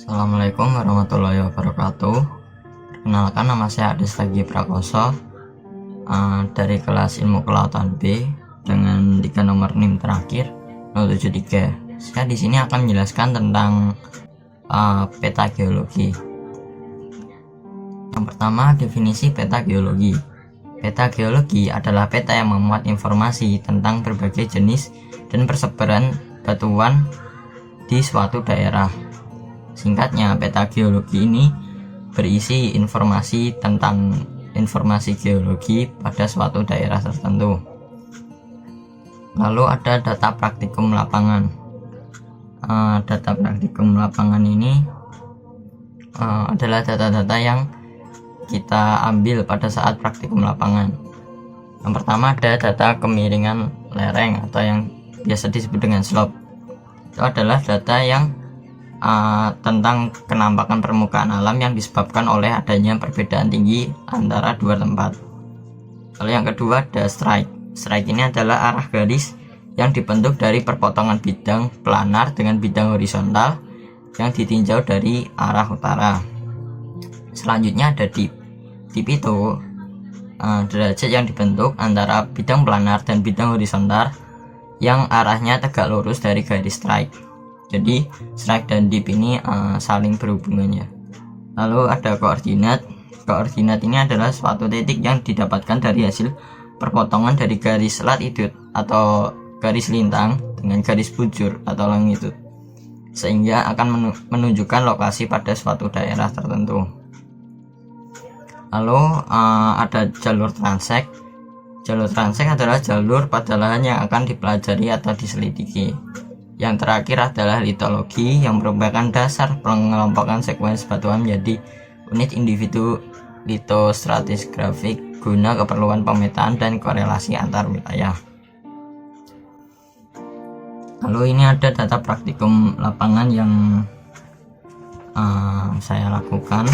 Assalamualaikum warahmatullahi wabarakatuh. Perkenalkan, nama saya Adis Tagi Prakoso dari kelas Ilmu Kelautan B dengan tiga nomor NIM terakhir 073. Saya di sini akan menjelaskan tentang peta geologi. Yang pertama, definisi peta geologi. Peta geologi adalah peta yang memuat informasi tentang berbagai jenis dan persebaran batuan di suatu daerah. Singkatnya, peta geologi ini berisi informasi tentang informasi geologi pada suatu daerah tertentu. Lalu ada data praktikum lapangan. Data praktikum lapangan ini adalah data-data yang kita ambil pada saat praktikum lapangan. Yang pertama ada data kemiringan lereng atau yang biasa disebut dengan slope. Itu adalah data yang tentang kenampakan permukaan alam yang disebabkan oleh adanya perbedaan tinggi antara dua tempat. Lalu yang kedua ada strike. Strike ini adalah arah garis yang dibentuk dari perpotongan bidang planar dengan bidang horizontal yang ditinjau dari arah utara. Selanjutnya ada dip. Dip itu derajat yang dibentuk antara bidang planar dan bidang horizontal yang arahnya tegak lurus dari garis strike. Jadi strike dan dip ini saling berhubungan ya. Lalu ada koordinat. Koordinat ini adalah suatu titik yang didapatkan dari hasil perpotongan dari garis latitude atau garis lintang dengan garis bujur atau longitude, sehingga akan menunjukkan lokasi pada suatu daerah tertentu. Lalu ada jalur transek. Jalur transek adalah jalur pada lahan yang akan dipelajari atau diselidiki. Yang terakhir adalah litologi, yang merupakan dasar pengelompokan sekuens batuan menjadi unit individu litostratigrafik guna keperluan pemetaan dan korelasi antar wilayah. Lalu ini ada data praktikum lapangan yang saya lakukan.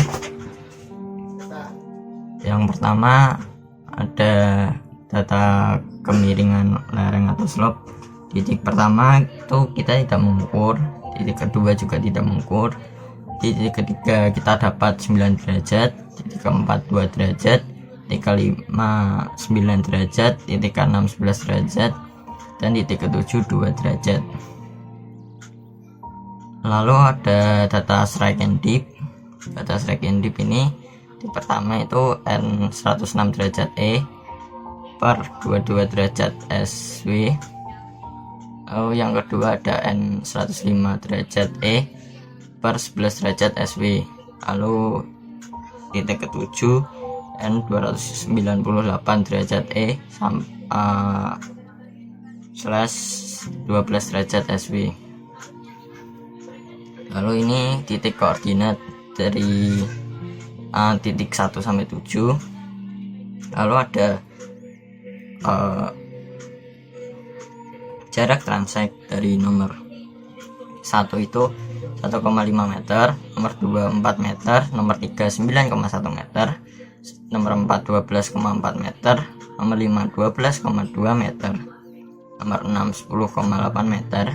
Yang pertama ada data kemiringan lereng atau slope. Titik pertama itu kita tidak mengukur, titik kedua juga tidak mengukur, titik ketiga kita dapat 9 derajat, titik keempat 2 derajat, titik kelima 9 derajat, titik keenam 11 derajat, dan titik ketujuh 2 derajat. Lalu ada data strike and dip. Data strike and dip ini titik pertama itu N 106 derajat E per 22 derajat SW. Lalu yang kedua ada N 105 derajat E per 11 derajat SW. Lalu titik ketujuh N 298 derajat E slash 12 derajat SW. Lalu ini titik koordinat dari titik 1 sampai 7. Lalu ada jarak transek dari nomor 1 itu 1,5 meter, nomor 2 4 meter, nomor 3 9,1 meter, nomor 4 12,4 meter, nomor 5 12,2 meter, nomor 6 10,8 meter,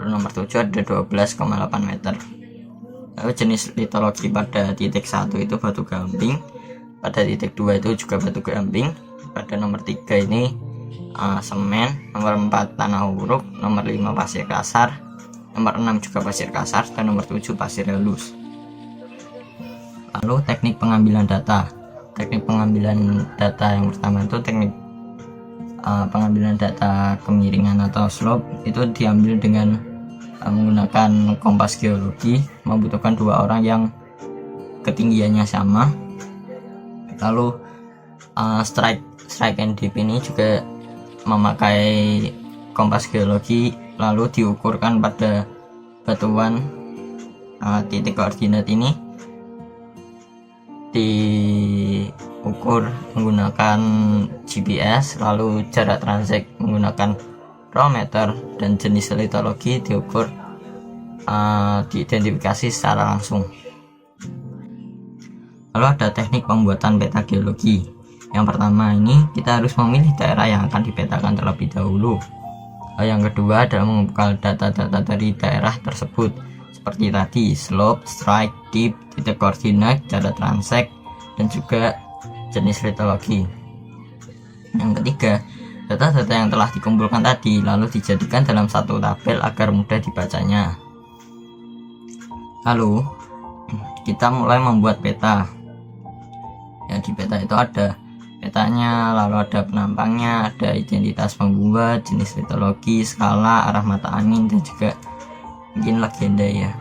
lalu nomor 7 ada 12,8 meter. Lalu jenis litologi pada titik 1 itu batu gamping, pada titik 2 itu juga batu gamping, pada nomor 3 ini semen, nomor 4 tanah uruk, nomor 5 pasir kasar, nomor 6 juga pasir kasar, dan nomor 7 pasir halus. Lalu teknik pengambilan data. Teknik pengambilan data yang pertama itu teknik pengambilan data kemiringan atau slope. Itu diambil dengan menggunakan kompas geologi, membutuhkan 2 orang yang ketinggiannya sama. Lalu strike and dip ini juga memakai kompas geologi, lalu diukurkan pada batuan. Titik koordinat ini diukur menggunakan GPS, lalu jarak transek menggunakan raw meter, dan jenis litologi diukur diidentifikasi secara langsung. Lalu ada teknik pembuatan peta geologi. Yang pertama ini kita harus memilih daerah yang akan dipetakan terlebih dahulu. Yang kedua adalah mengumpulkan data-data dari daerah tersebut seperti tadi, slope, strike, dip, titik koordinat, cara transek, dan juga jenis litologi. Yang ketiga, data-data yang telah dikumpulkan tadi lalu dijadikan dalam satu tabel agar mudah dibacanya. Lalu kita mulai membuat peta. Ya, di peta itu ada petanya, lalu ada penampangnya, ada identitas pembuat, jenis litologi, skala, arah mata angin, dan juga mungkin legenda ya.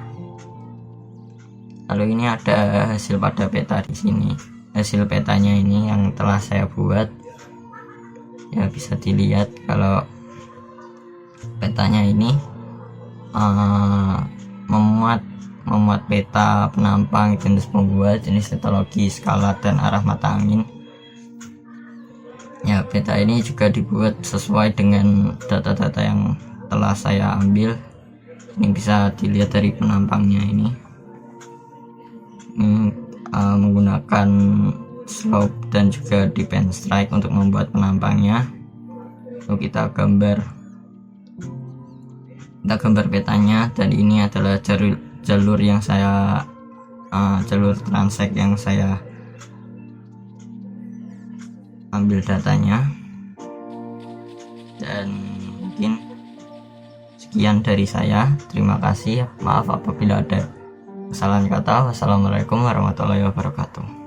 Lalu ini ada hasil pada peta di sini. Hasil petanya ini yang telah saya buat. Ya, bisa dilihat kalau petanya ini memuat peta, penampang, jenis pembuat, jenis litologi, skala, dan arah mata angin. Ya, peta ini juga dibuat sesuai dengan data-data yang telah saya ambil. Ini bisa dilihat dari penampangnya ini. Menggunakan slope dan juga dip and strike untuk membuat penampangnya. Lalu kita gambar petanya, dan ini adalah jalur yang saya jalur transek yang saya ambil datanya. Dan mungkin sekian dari saya. Terima kasih, maaf apabila ada kesalahan kata. Wassalamualaikum warahmatullahi wabarakatuh.